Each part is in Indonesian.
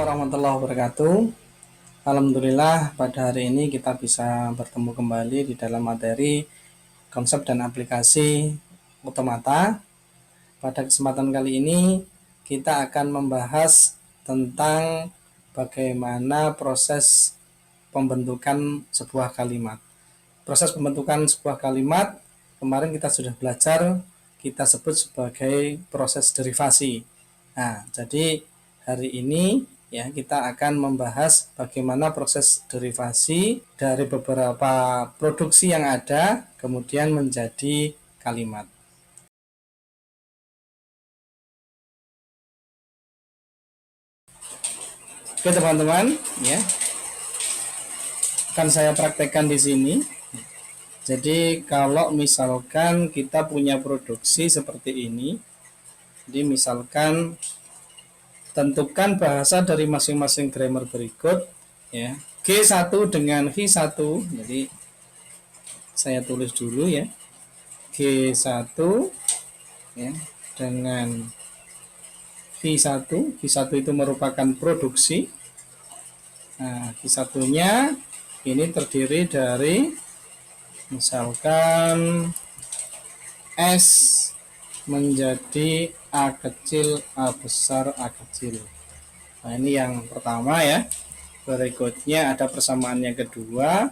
warahmatullahi wabarakatuh. Alhamdulillah pada hari ini kita bisa bertemu kembali di dalam materi konsep dan aplikasi otomata. Pada kesempatan kali ini kita akan membahas tentang bagaimana proses pembentukan sebuah kalimat. Proses pembentukan sebuah kalimat kemarin kita sudah belajar, kita sebut sebagai proses derivasi. Nah, jadi hari ini ya kita akan membahas bagaimana proses derivasi dari beberapa produksi yang ada kemudian menjadi kalimat. Oke teman-teman, ya akan saya praktekkan di sini. Jadi kalau misalkan kita punya produksi seperti ini, jadi misalkan tentukan bahasa dari masing-masing grammar berikut, ya. G1 dengan V1, jadi saya tulis dulu ya. G1 ya dengan V1. V1 itu merupakan produksi. Nah, V1-nya ini terdiri dari misalkan S menjadi A kecil, A besar, A kecil. Nah, ini yang pertama ya. Berikutnya ada persamaan yang kedua,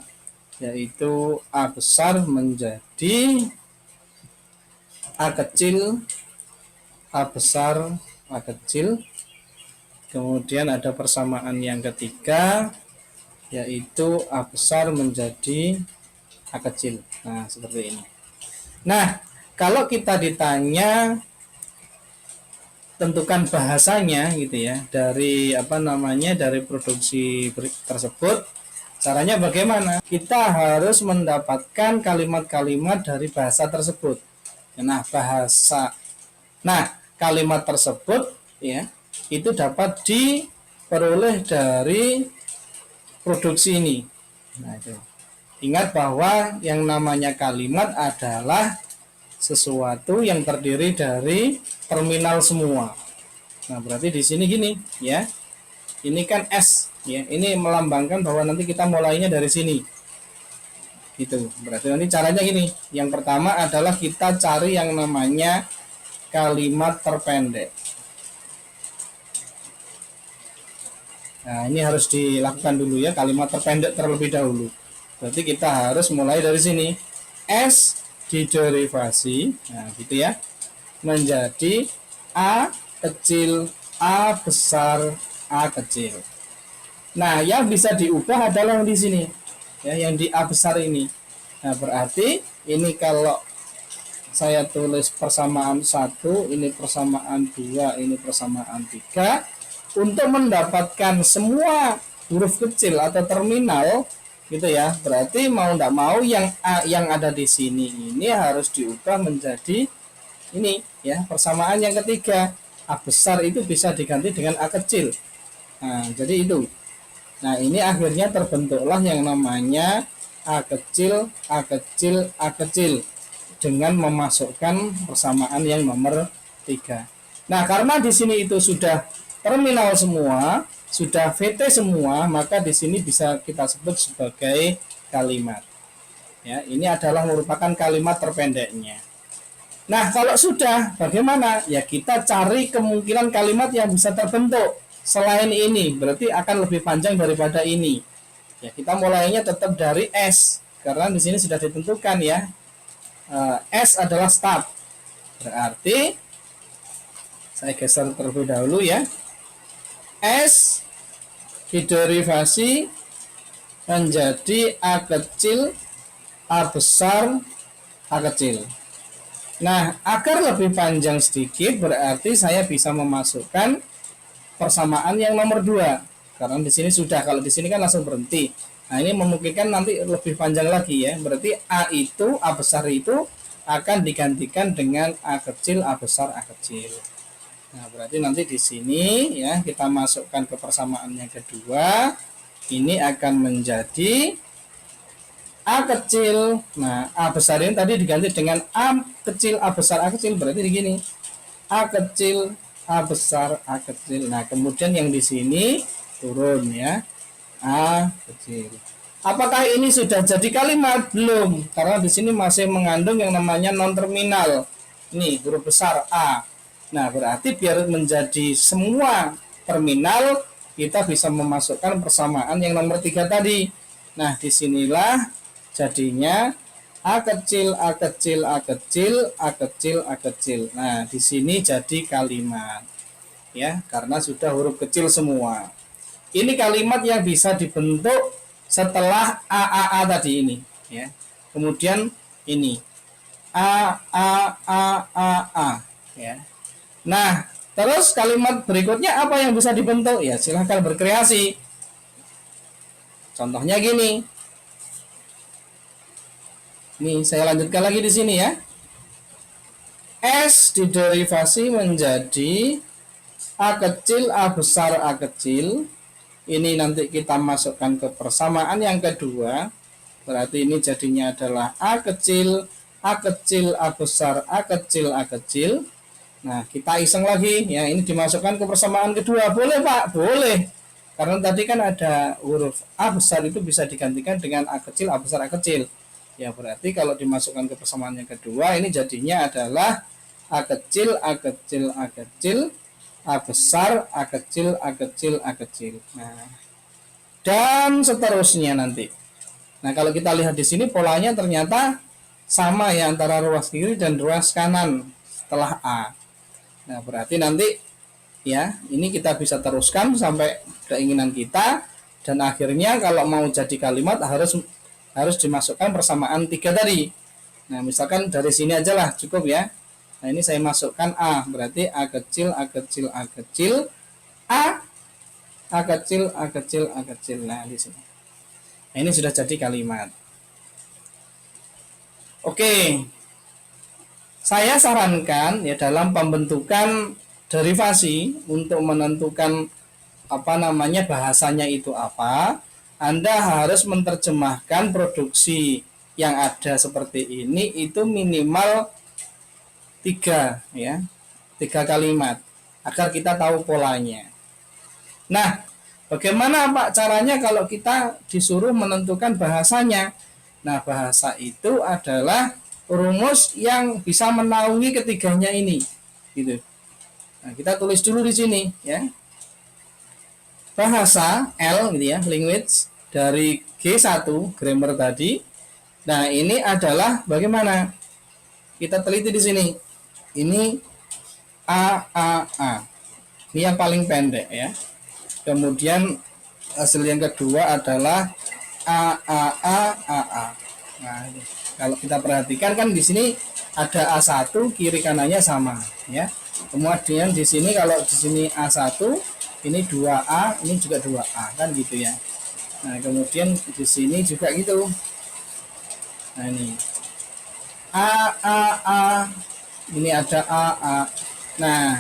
yaitu A besar menjadi A kecil, A besar, A kecil. Kemudian ada persamaan yang ketiga, yaitu A besar menjadi A kecil. Nah, seperti ini. Nah, kalau kita ditanya tentukan bahasanya gitu ya, dari dari produksi tersebut, caranya bagaimana? Kita harus mendapatkan kalimat-kalimat dari bahasa tersebut. Nah, kalimat tersebut ya itu dapat diperoleh dari produksi ini. Nah, itu. Ingat bahwa yang namanya kalimat adalah sesuatu yang terdiri dari terminal semua. Nah, berarti di sini gini, ya. Ini kan S, ya. Ini melambangkan bahwa nanti kita mulainya dari sini. Gitu. Berarti nanti caranya gini. Yang pertama adalah kita cari yang namanya kalimat terpendek. Nah, ini harus dilakukan dulu ya, kalimat terpendek terlebih dahulu. Berarti kita harus mulai dari sini. S diderivasi, nah gitu ya, menjadi A kecil, A besar, A kecil. Nah, yang bisa diubah adalah yang di sini, ya, yang di A besar ini. Nah, berarti ini kalau saya tulis persamaan 1, ini persamaan 2, ini persamaan 3, untuk mendapatkan semua huruf kecil atau terminal gitu ya, berarti mau tidak mau yang A yang ada di sini ini harus diubah menjadi ini ya, persamaan yang ketiga. A besar itu bisa diganti dengan A kecil. Nah, jadi itu. Nah, ini akhirnya terbentuklah yang namanya A kecil, A kecil, A kecil dengan memasukkan persamaan yang nomor 3. Nah, karena di sini itu sudah terminal semua, sudah VT semua, maka di sini bisa kita sebut sebagai kalimat. Ya, ini adalah merupakan kalimat terpendeknya. Nah, kalau sudah, bagaimana? Ya, kita cari kemungkinan kalimat yang bisa terbentuk selain ini, berarti akan lebih panjang daripada ini. Ya, kita mulainya tetap dari S, karena di sini sudah ditentukan ya. S adalah start. Berarti saya geser terlebih dahulu ya. S diderivasi menjadi A kecil, A besar, A kecil. Nah, agar lebih panjang sedikit berarti saya bisa memasukkan persamaan yang nomor 2. Karena di sini sudah, kalau di sini kan langsung berhenti. Nah, ini memungkinkan nanti lebih panjang lagi ya. Berarti A itu, A besar itu akan digantikan dengan A kecil, A besar, A kecil. Nah, berarti nanti di sini ya kita masukkan ke persamaan yang kedua. Ini akan menjadi A kecil. Nah, A besar ini tadi diganti dengan A kecil, A besar, A kecil. Berarti begini. A kecil, A besar, A kecil. Nah, kemudian yang di sini turun ya. A kecil. Apakah ini sudah jadi kalimat? Belum, karena di sini masih mengandung yang namanya non terminal. Ini huruf besar A. Nah, berarti biar menjadi semua terminal kita bisa memasukkan persamaan yang nomor 3 tadi. Nah, disinilah jadinya A kecil, A kecil, A kecil, A kecil, A kecil. Nah, di sini jadi kalimat. Ya, karena sudah huruf kecil semua. Ini kalimat yang bisa dibentuk setelah a tadi ini ya. Kemudian ini a ya. Nah, terus kalimat berikutnya apa yang bisa dibentuk? Ya, silahkan berkreasi. Contohnya gini. Nih, saya lanjutkan lagi di sini ya. S diderivasi menjadi A kecil, A besar, A kecil. Ini nanti kita masukkan ke persamaan yang kedua. Berarti ini jadinya adalah A kecil, A kecil, A besar, A kecil, A kecil. Nah, kita iseng lagi ya, ini dimasukkan ke persamaan kedua. Boleh Pak? Boleh. Karena tadi kan ada huruf A besar itu bisa digantikan dengan A kecil, A besar, A kecil. Ya, berarti kalau dimasukkan ke persamaan yang kedua, ini jadinya adalah A kecil, A kecil, A kecil, A besar, A kecil, A kecil, A kecil. Nah, dan seterusnya nanti. Nah, kalau kita lihat di sini polanya ternyata sama ya antara ruas kiri dan ruas kanan setelah A. Nah, berarti nanti ya, ini kita bisa teruskan sampai keinginan kita dan akhirnya kalau mau jadi kalimat harus dimasukkan persamaan 3 tadi. Nah, misalkan dari sini aja lah cukup ya. Nah, ini saya masukkan A, berarti A kecil, A kecil, A kecil, A kecil, A kecil, A kecil. Nah, di sini. Nah, ini sudah jadi kalimat. Oke. Saya sarankan ya dalam pembentukan derivasi untuk menentukan apa namanya bahasanya itu apa, Anda harus menerjemahkan produksi yang ada seperti ini itu minimal 3 ya, 3 kalimat agar kita tahu polanya. Nah, bagaimana Pak caranya kalau kita disuruh menentukan bahasanya? Nah, bahasa itu adalah rumus yang bisa menaungi ketiganya ini, gitu. Nah, kita tulis dulu di sini ya. Bahasa L gitu ya, language dari G1 grammar tadi. Nah, ini adalah bagaimana? Kita teliti di sini. Ini A. Ini yang paling pendek ya. Kemudian hasil yang kedua adalah A. Nah, ini. Kalau kita perhatikan kan di sini ada A1, kiri kanannya sama ya. Kemudian di sini kalau di sini A1, ini 2A, ini juga 2A kan gitu ya. Nah, kemudian di sini juga gitu. Nah, ini A. Ini ada A. Nah,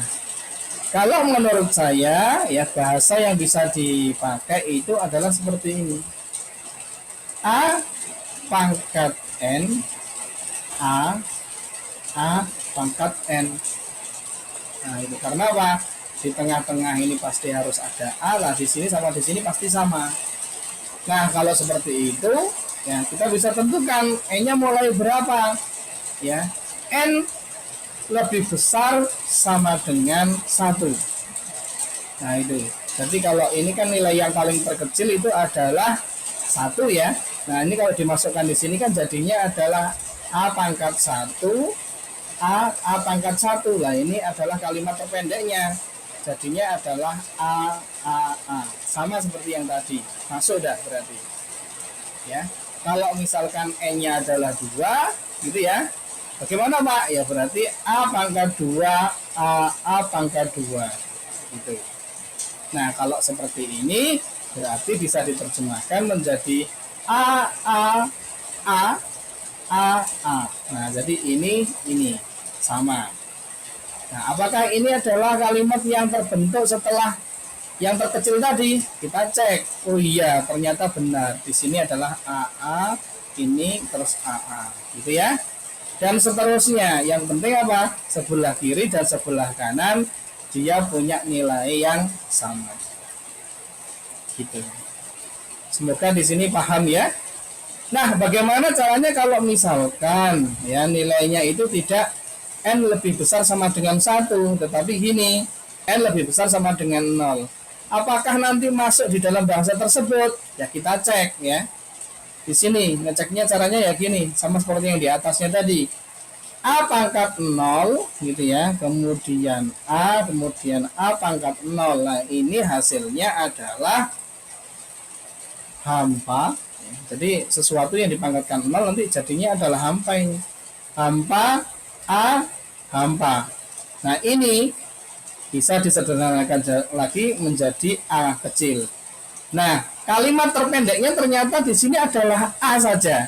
kalau menurut saya ya bahasa yang bisa dipakai itu adalah seperti ini. A pangkat N, A pangkat N. Nah, itu karena apa? Di tengah-tengah ini pasti harus ada A lah, di sini sama di sini pasti sama. Nah, kalau seperti itu ya kita bisa tentukan N-nya mulai berapa ya. N lebih besar sama dengan 1. Nah, itu. Jadi kalau ini kan nilai yang paling terkecil itu adalah 1 ya. Nah, ini kalau dimasukkan di sini kan jadinya adalah A pangkat 1, A pangkat 1. Lah, ini adalah kalimat terpendeknya. Jadinya adalah A. Sama seperti yang tadi. Masuk dah berarti. Ya. Kalau misalkan N-nya adalah 2, gitu ya. Bagaimana Pak? Ya berarti A pangkat 2, A pangkat 2. Gitu. Nah, kalau seperti ini berarti bisa diterjemahkan menjadi A. Nah, jadi ini sama. Nah, apakah ini adalah kalimat yang terbentuk setelah yang terkecil tadi? Kita cek. Oh iya, ternyata benar. Di sini adalah A, ini terus A. Gitu ya. Dan seterusnya, yang penting apa? Sebelah kiri dan sebelah kanan dia punya nilai yang sama. Gitu. Semoga di sini paham ya. Nah, bagaimana caranya kalau misalkan ya nilainya itu tidak n lebih besar sama dengan 1, tetapi gini, n lebih besar sama dengan 0. Apakah nanti masuk di dalam bahasa tersebut? Ya kita cek ya. Di sini ngeceknya caranya ya gini, sama seperti yang di atasnya tadi. A pangkat 0 gitu ya, kemudian A pangkat 0. Nah, ini hasilnya adalah hampa. Jadi sesuatu yang dipangkatkan 0 nanti jadinya adalah hampa ini. Hampa A hampa. Nah, ini bisa disederhanakan lagi menjadi A kecil. Nah, kalimat terpendeknya ternyata di sini adalah A saja.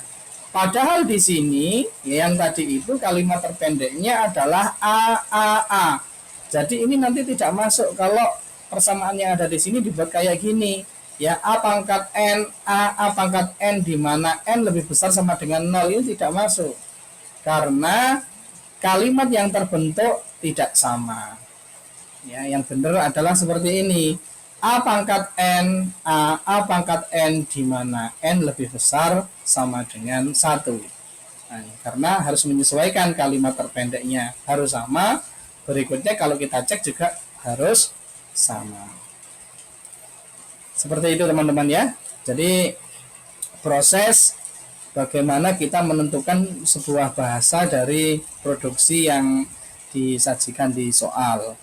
Padahal di sini yang tadi itu kalimat terpendeknya adalah A. Jadi ini nanti tidak masuk kalau persamaan yang ada di sini dibuat kayak gini. Ya, A pangkat N, A pangkat N, di mana N lebih besar sama dengan 0, ini tidak masuk. Karena kalimat yang terbentuk tidak sama. Ya, yang benar adalah seperti ini. A pangkat N, A pangkat N, di mana N lebih besar sama dengan 1. Nah, karena harus menyesuaikan kalimat terpendeknya harus sama. Berikutnya kalau kita cek juga harus sama. Seperti itu teman-teman ya. Jadi proses bagaimana kita menentukan sebuah bahasa dari produksi yang disajikan di soal.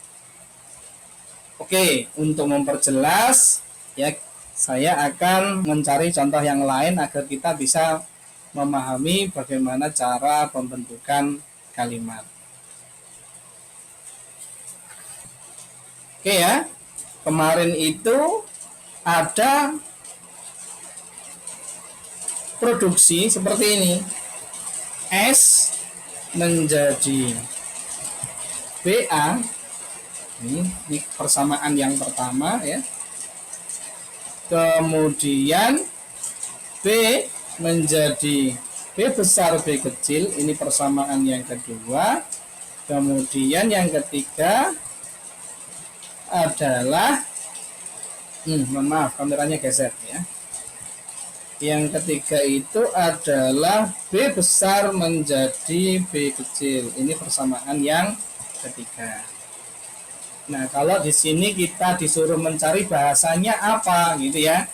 Oke, untuk memperjelas ya, saya akan mencari contoh yang lain agar kita bisa memahami bagaimana cara pembentukan kalimat. Oke ya, kemarin itu ada produksi seperti ini. S menjadi BA. Ini persamaan yang pertama ya. Kemudian B menjadi B besar B kecil, ini persamaan yang kedua. Kemudian yang ketiga adalah mohon maaf kameranya geser ya. Yang ketiga itu adalah B besar menjadi B kecil. Ini persamaan yang ketiga. Nah, kalau di sini kita disuruh mencari bahasanya apa gitu ya.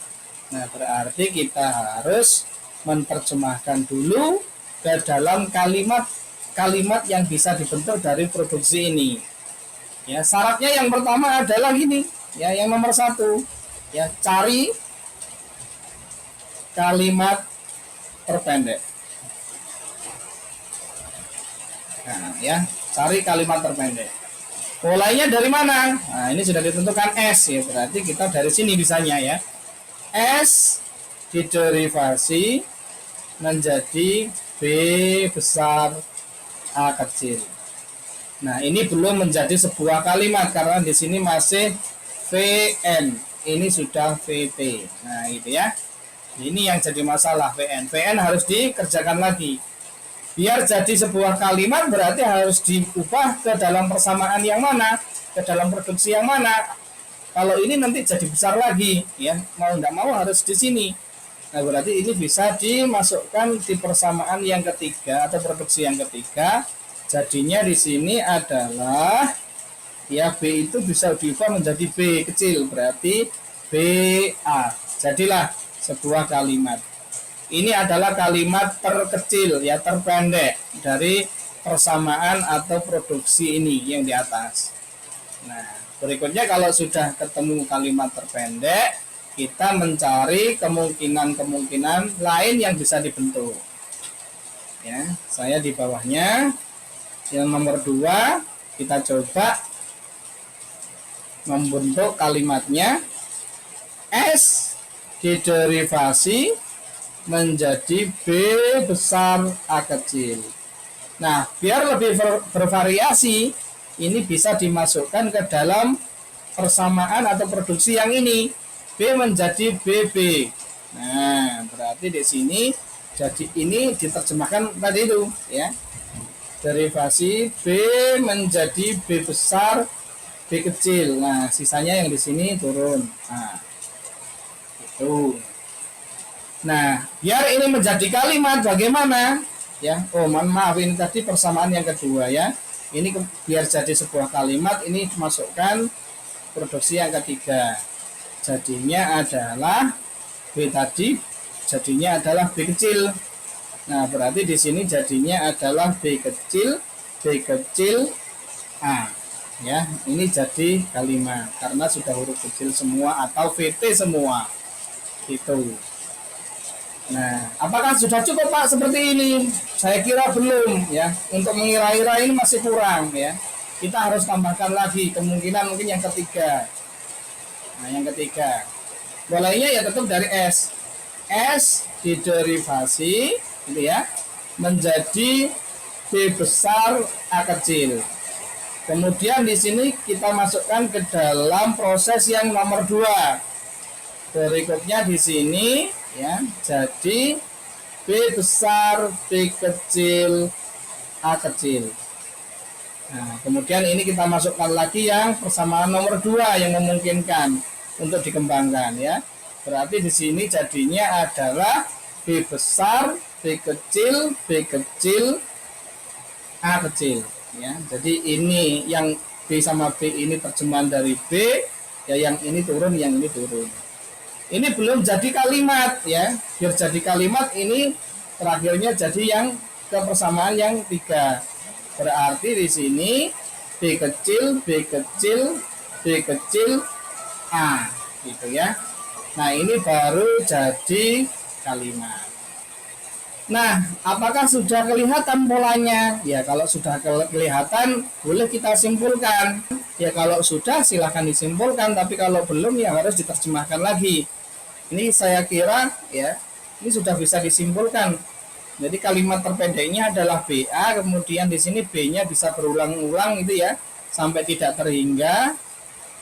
Nah, berarti kita harus menerjemahkan dulu ke dalam kalimat yang bisa dibentuk dari produksi ini. Ya, syaratnya yang pertama adalah gini, ya, yang nomor 1, ya, cari kalimat terpendek. Nah, ya, cari kalimat terpendek. Mulainya dari mana? Nah, ini sudah ditentukan S ya, berarti kita dari sini bisanya ya. S diderivasi menjadi B besar A kecil. Nah, ini belum menjadi sebuah kalimat karena di sini masih VN. Ini sudah VP. Nah, gitu ya. Ini yang jadi masalah VN. VN harus dikerjakan lagi. Biar jadi sebuah kalimat berarti harus diubah ke dalam persamaan yang mana, ke dalam produksi yang mana. Kalau ini nanti jadi besar lagi, ya mau nggak mau harus di sini. Nah, berarti ini bisa dimasukkan di persamaan yang ketiga atau produksi yang ketiga. Jadinya di sini adalah ya B itu bisa diubah menjadi B kecil, berarti BA. Jadilah sebuah kalimat. Ini adalah kalimat terkecil ya, terpendek dari persamaan atau produksi ini yang di atas. Nah, berikutnya kalau sudah ketemu kalimat terpendek, kita mencari kemungkinan-kemungkinan lain yang bisa dibentuk. Ya, saya di bawahnya yang nomor 2 kita coba membentuk kalimatnya. S diderivasi menjadi B besar A kecil. Nah, biar lebih bervariasi, ini bisa dimasukkan ke dalam persamaan atau produksi yang ini. B menjadi BB. Nah, berarti di sini jadi ini diterjemahkan tadi itu ya. Derivasi B menjadi B besar B kecil. Nah, sisanya yang di sini turun. Nah, Tuh. Nah, biar ini menjadi kalimat bagaimana? Ya, oh mohon maaf ini tadi persamaan yang kedua ya. Ini biar jadi sebuah kalimat ini masukkan produksi yang ketiga. Jadinya adalah B tadi jadinya adalah B kecil. Nah, berarti di sini jadinya adalah B kecil A. Ya, ini jadi kalimat karena sudah huruf kecil semua atau VT semua. Gitu. Nah, apakah sudah cukup Pak seperti ini? Saya kira belum ya. Untuk mengira-ira ini masih kurang ya. Kita harus tambahkan lagi kemungkinan mungkin yang ketiga. Nah, yang ketiga. Bolehnya ya tetap dari S. S diderivasi gitu ya menjadi B besar A kecil. Kemudian di sini kita masukkan ke dalam proses yang nomor 2. Berikutnya di sini ya jadi B besar B kecil A kecil. Nah, kemudian ini kita masukkan lagi yang persamaan nomor 2 yang memungkinkan untuk dikembangkan ya. Berarti di sini jadinya adalah B besar B kecil A kecil ya. Jadi ini yang B sama B ini terjemahan dari B ya, yang ini turun, yang ini turun. Ini belum jadi kalimat ya. Biar jadi kalimat ini terakhirnya jadi yang ke persamaan yang 3. Berarti di sini B kecil A gitu ya. Nah, ini baru jadi kalimat. Nah, apakah sudah kelihatan polanya? Ya, kalau sudah kelihatan boleh kita simpulkan. Ya, kalau sudah silahkan disimpulkan, tapi kalau belum ya harus diterjemahkan lagi. Ini saya kira ya, ini sudah bisa disimpulkan. Jadi kalimat terpendeknya adalah BA, kemudian di sini B-nya bisa berulang-ulang itu ya, sampai tidak terhingga.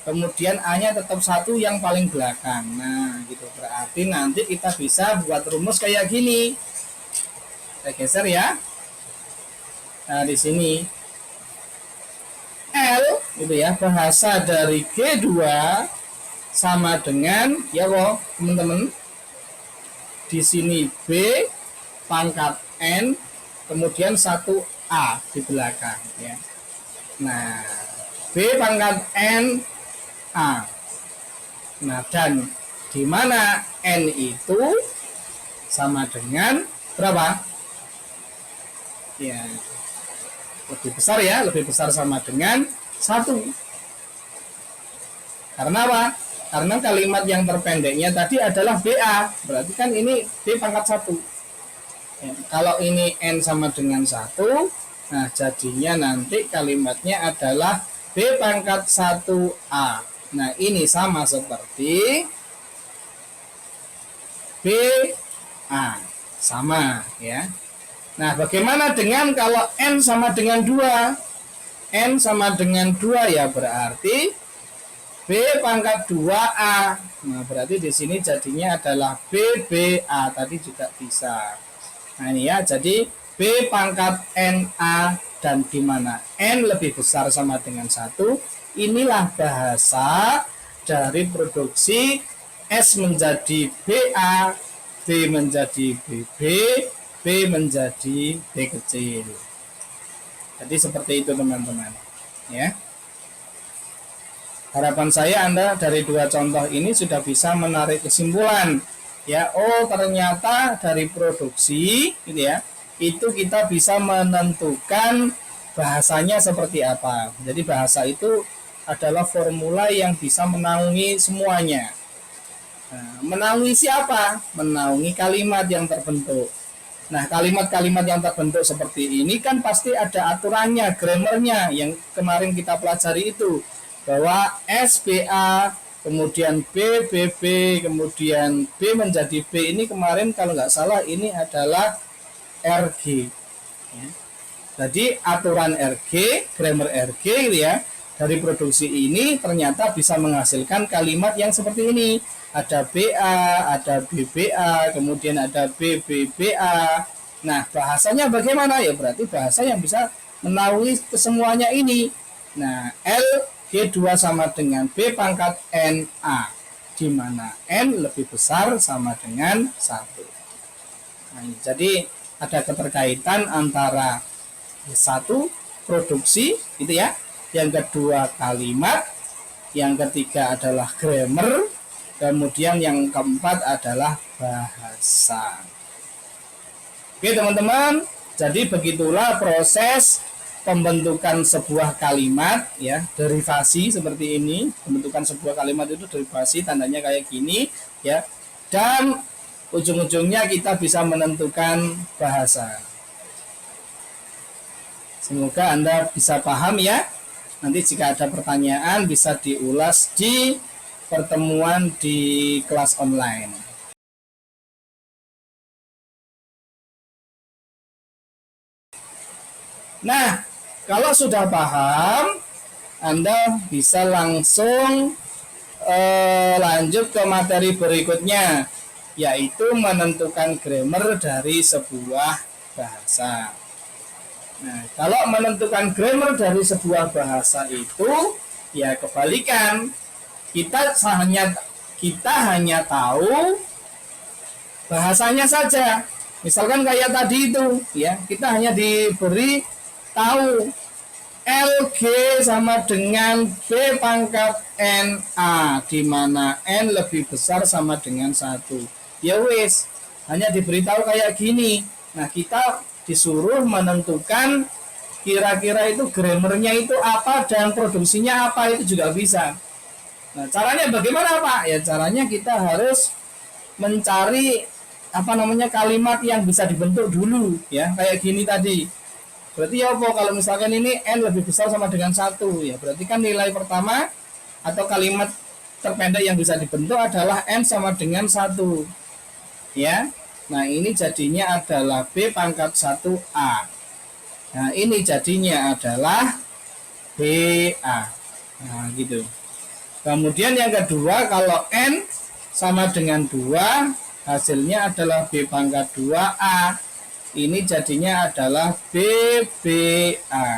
Kemudian A-nya tetap 1 yang paling belakang. Nah, gitu. Berarti nanti kita bisa buat rumus kayak gini. Saya geser ya. Nah, di sini L gitu ya, bahasa dari G2 sama dengan ya loh teman-teman, di sini B pangkat N kemudian 1A di belakang ya. Nah, B pangkat N A. Nah, dan di mana N itu sama dengan berapa? Ya, lebih besar ya, lebih besar sama dengan 1. Karena apa? Karena kalimat yang terpendeknya tadi adalah BA, berarti kan ini B pangkat 1 ya, kalau ini N sama dengan 1, nah jadinya nanti kalimatnya adalah B pangkat 1A. Nah, ini sama seperti BA, sama ya. Nah, bagaimana dengan kalau N sama dengan 2? N sama dengan 2 ya berarti B pangkat 2A. Nah, berarti di sini jadinya adalah BBA tadi juga bisa. Nah, ini ya, jadi B pangkat NA dan di mana N lebih besar sama dengan 1. Inilah bahasa dari produksi S menjadi BA, B menjadi BB, B menjadi B kecil. Jadi seperti itu teman-teman ya. Harapan saya Anda dari 2 contoh ini sudah bisa menarik kesimpulan ya. Oh, ternyata dari produksi gitu ya, itu kita bisa menentukan bahasanya seperti apa. Jadi bahasa itu adalah formula yang bisa menaungi semuanya. Nah, menaungi siapa? Menaungi kalimat yang terbentuk. Nah, kalimat-kalimat yang terbentuk seperti ini kan pasti ada aturannya, grammarnya yang kemarin kita pelajari itu. Bahwa SBA, kemudian BBB, kemudian B menjadi B ini kemarin kalau nggak salah ini adalah RG. Ya. Jadi aturan RG, grammar RG gitu ya, dari produksi ini ternyata bisa menghasilkan kalimat yang seperti ini. Ada BA, ada BBA, kemudian ada BBBA. Nah, bahasanya bagaimana ya? Berarti bahasa yang bisa menaungi kesemuanya ini. Nah, L G2 sama dengan B pangkat NA. di mana N lebih besar sama dengan 1. Nah, jadi ada keterkaitan antara satu produksi gitu ya, yang kedua kalimat, yang ketiga adalah grammar, kemudian yang keempat adalah bahasa. Oke teman-teman, jadi begitulah proses pembentukan sebuah kalimat ya, derivasi seperti ini. Pembentukan sebuah kalimat itu derivasi, tandanya kayak gini ya. Dan ujung-ujungnya kita bisa menentukan bahasa. Semoga Anda bisa paham ya. Nanti jika ada pertanyaan bisa diulas di pertemuan di kelas online. Nah, kalau sudah paham, Anda bisa langsung lanjut ke materi berikutnya, yaitu menentukan grammar dari sebuah bahasa. Nah, kalau menentukan grammar dari sebuah bahasa itu, ya kebalikan. Kita hanya tahu bahasanya saja. Misalkan kayak tadi itu, ya, kita hanya diberi tahu LG sama dengan B pangkat NA, di mana N lebih besar sama dengan 1. Ya wis, hanya diberitahu kayak gini. Nah, kita disuruh menentukan kira-kira itu grammarnya itu apa dan produksinya apa, itu juga bisa. Nah, caranya bagaimana Pak? Ya caranya kita harus mencari kalimat yang bisa dibentuk dulu ya, kayak gini tadi. Berarti ya apa kalau misalkan ini N lebih besar sama dengan 1 ya, berarti kan nilai pertama atau kalimat terpendek yang bisa dibentuk adalah N sama dengan 1 ya. Nah ini jadinya adalah B pangkat 1A. Nah ini jadinya adalah BA. Nah gitu. Kemudian yang kedua, kalau N sama dengan 2, hasilnya adalah B pangkat 2A. Ini jadinya adalah BBA.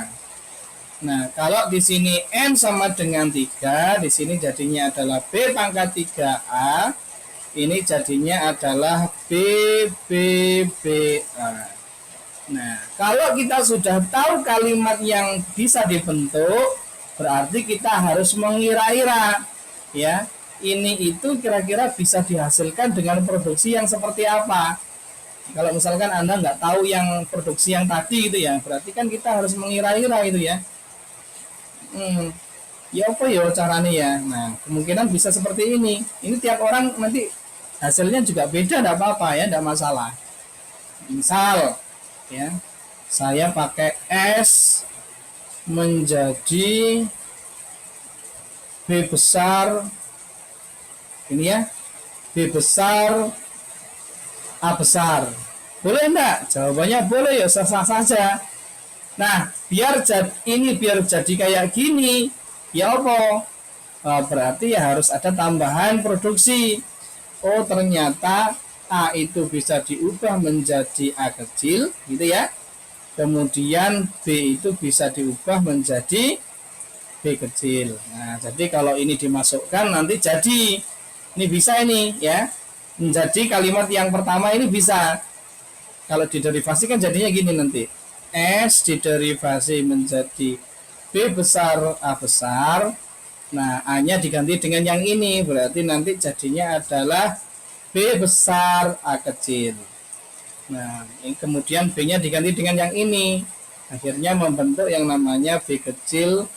Nah, kalau di sini N sama dengan 3, di sini jadinya adalah B pangkat 3A. Ini jadinya adalah BBBA. Nah, kalau kita sudah tahu kalimat yang bisa dibentuk, berarti kita harus mengira-ira ya, ini itu kira-kira bisa dihasilkan dengan produksi yang seperti apa. Kalau misalkan Anda nggak tahu yang produksi yang tadi itu ya, berarti kan kita harus mengira-ira itu ya. Ya apa ya caranya ya. Nah, kemungkinan bisa seperti ini. Ini tiap orang nanti hasilnya juga beda, tidak apa-apa ya, tidak masalah. Misal ya, saya pakai S menjadi B besar ini ya, B besar A besar, boleh enggak? Jawabannya boleh ya, sah-sah saja. Nah biar jadi kayak gini ya apa, berarti ya harus ada tambahan produksi. Oh ternyata A itu bisa diubah menjadi A kecil gitu ya, kemudian B itu bisa diubah menjadi B kecil. Nah, jadi kalau ini dimasukkan nanti jadi ini bisa ini ya. Menjadi kalimat yang pertama ini bisa. Kalau diderivasi kan jadinya gini nanti. S diderivasi menjadi B besar A besar. Nah, A-nya diganti dengan yang ini, berarti nanti jadinya adalah B besar A kecil. Nah, kemudian B-nya diganti dengan yang ini. Akhirnya membentuk yang namanya B kecil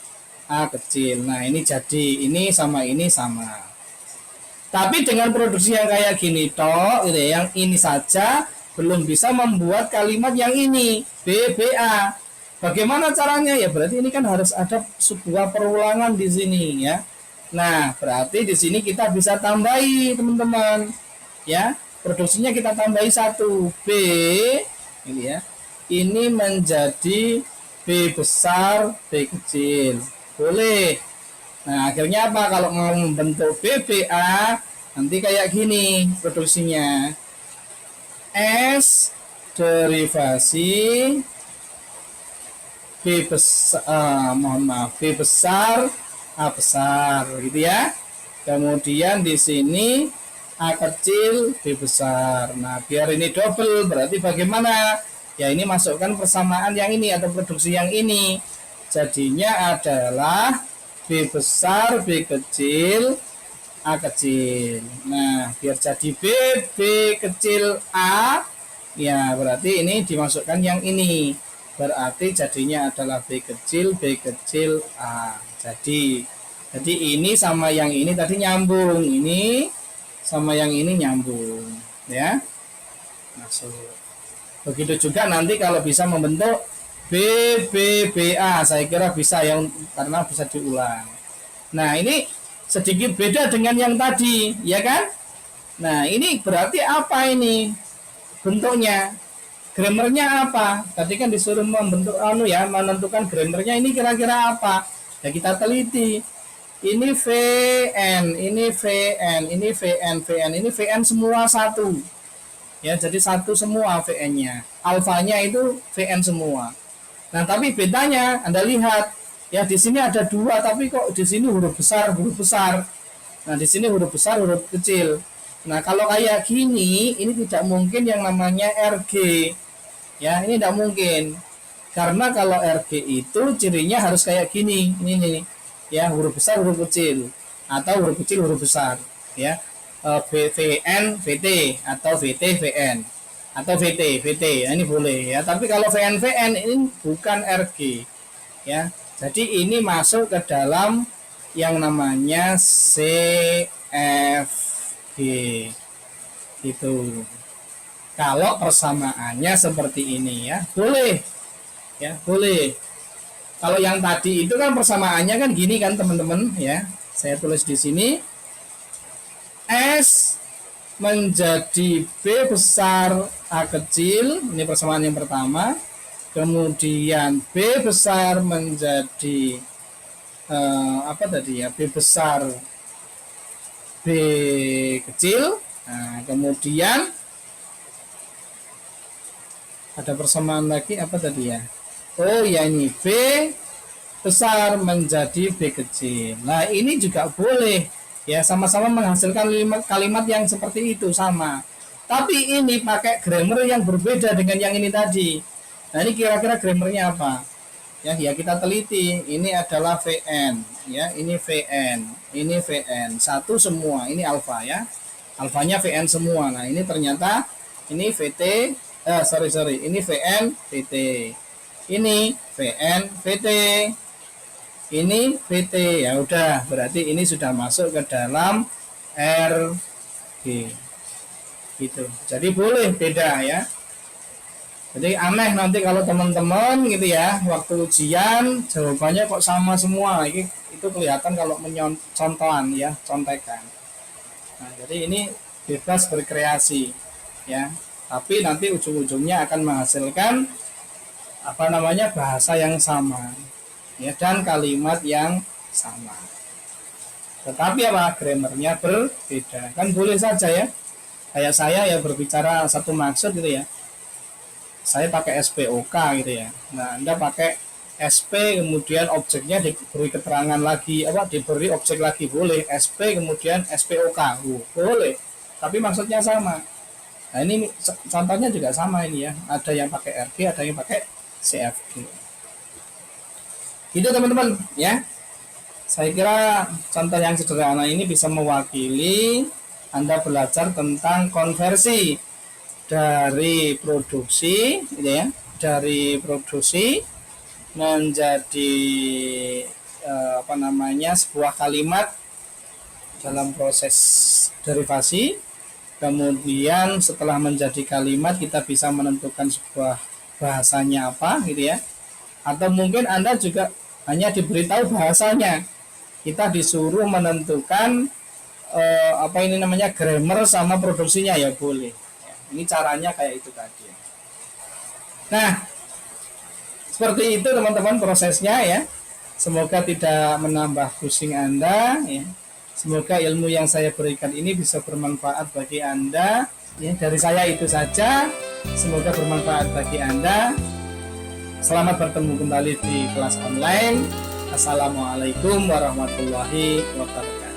A kecil. Nah ini jadi ini sama. Tapi dengan produksi yang kayak gini toh, gitu ya, yang ini saja belum bisa membuat kalimat yang ini BBA. Bagaimana caranya ya? Berarti ini kan harus ada sebuah perulangan di sini ya. Nah berarti di sini kita bisa tambahi teman-teman ya. Produksinya kita tambahi 1 B ini ya. Ini menjadi B besar B kecil. Boleh. Nah akhirnya apa, kalau mau membentuk BBA nanti kayak gini produksinya. S derivasi B besar A besar gitu ya. Kemudian di sini A kecil, B besar. Nah, biar ini double, berarti bagaimana? Ya, ini masukkan persamaan yang ini atau produksi yang ini. Jadinya adalah B besar, B kecil, A kecil. Nah, biar jadi B kecil A, ya berarti ini dimasukkan yang ini. Berarti jadinya adalah B kecil A. Jadi ini sama yang ini tadi nyambung. Ini sama yang ini nyambung, ya. Masuk. Begitu juga nanti kalau bisa membentuk BA, saya kira bisa yang karena bisa diulang. Nah, ini sedikit beda dengan yang tadi, ya kan? Nah, ini berarti apa ini bentuknya? Grammarnya apa? Tadi kan disuruh membentuk menentukan grammarnya ini kira-kira apa? Ya kita teliti. Ini VN, ini VN, ini VN, ini VN semua satu. Ya, jadi satu semua VN-nya. Alfanya itu VN semua. Nah, tapi bedanya Anda lihat, ya di sini ada dua, tapi kok di sini huruf besar, huruf besar. Nah, di sini huruf besar, huruf kecil. Nah, kalau kayak gini, ini tidak mungkin yang namanya RG. Ya, ini tidak mungkin. Karena kalau RG itu cirinya harus kayak gini. Ini nih. Ya, huruf besar, huruf kecil. Atau huruf kecil, huruf besar. Ya, VN, VT. Atau VT, VN. Atau VT, VT. Ini boleh ya. Tapi kalau VN, VN ini bukan RG. Ya, jadi ini masuk ke dalam yang namanya CFG. Gitu. Kalau persamaannya seperti ini ya, boleh. Ya, boleh. Kalau yang tadi itu kan persamaannya kan gini kan teman-teman ya. Saya tulis di sini S menjadi B besar A kecil, ini persamaan yang pertama. Kemudian B besar menjadi B besar B kecil. Nah, kemudian ada persamaan lagi apa tadi ya? Oh ya, ini B besar menjadi B kecil. Nah, ini juga boleh ya, sama-sama menghasilkan kalimat yang seperti itu sama. Tapi ini pakai grammar yang berbeda dengan yang ini tadi. Nah, ini kira-kira grammarnya apa? Ya kita teliti. Ini adalah VN, ya, ini VN, ini VN, satu semua. Ini alfa ya. Alfanya VN semua. Nah, ini ternyata ini VT, ini VN VT. Ini VN VT, ini VT. Ya udah, berarti ini sudah masuk ke dalam RG gitu. Jadi boleh beda ya. Jadi aneh nanti kalau teman-teman gitu ya, waktu ujian jawabannya kok sama semua. Itu kelihatan kalau contohan ya, contekan. Nah, jadi ini bebas berkreasi ya. Tapi nanti ujung-ujungnya akan menghasilkan bahasa yang sama ya, dan kalimat yang sama, tetapi grammarnya berbeda. Kan boleh saja ya, kayak saya ya berbicara satu maksud gitu ya, saya pakai SPOK gitu ya. Nah, Anda pakai SP kemudian objeknya diberi keterangan lagi, diberi objek lagi, boleh. SP kemudian SPOK, boleh, tapi maksudnya sama. Nah, ini contohnya juga sama ini ya, ada yang pakai RG, ada yang pakai CFG. Itu teman-teman ya. Saya kira contoh yang sederhana ini bisa mewakili Anda belajar tentang konversi dari produksi gitu ya, dari produksi menjadi sebuah kalimat dalam proses derivasi. Kemudian setelah menjadi kalimat kita bisa menentukan sebuah bahasanya apa gitu ya, atau mungkin Anda juga hanya diberitahu bahasanya, kita disuruh menentukan grammar sama produksinya ya boleh ya, ini caranya kayak itu tadi. Nah, seperti itu teman-teman prosesnya ya. Semoga tidak menambah pusing Anda ya. Semoga ilmu yang saya berikan ini bisa bermanfaat bagi Anda ya. Dari saya itu saja. Semoga bermanfaat bagi Anda. Selamat bertemu kembali di kelas online. Assalamualaikum warahmatullahi wabarakatuh.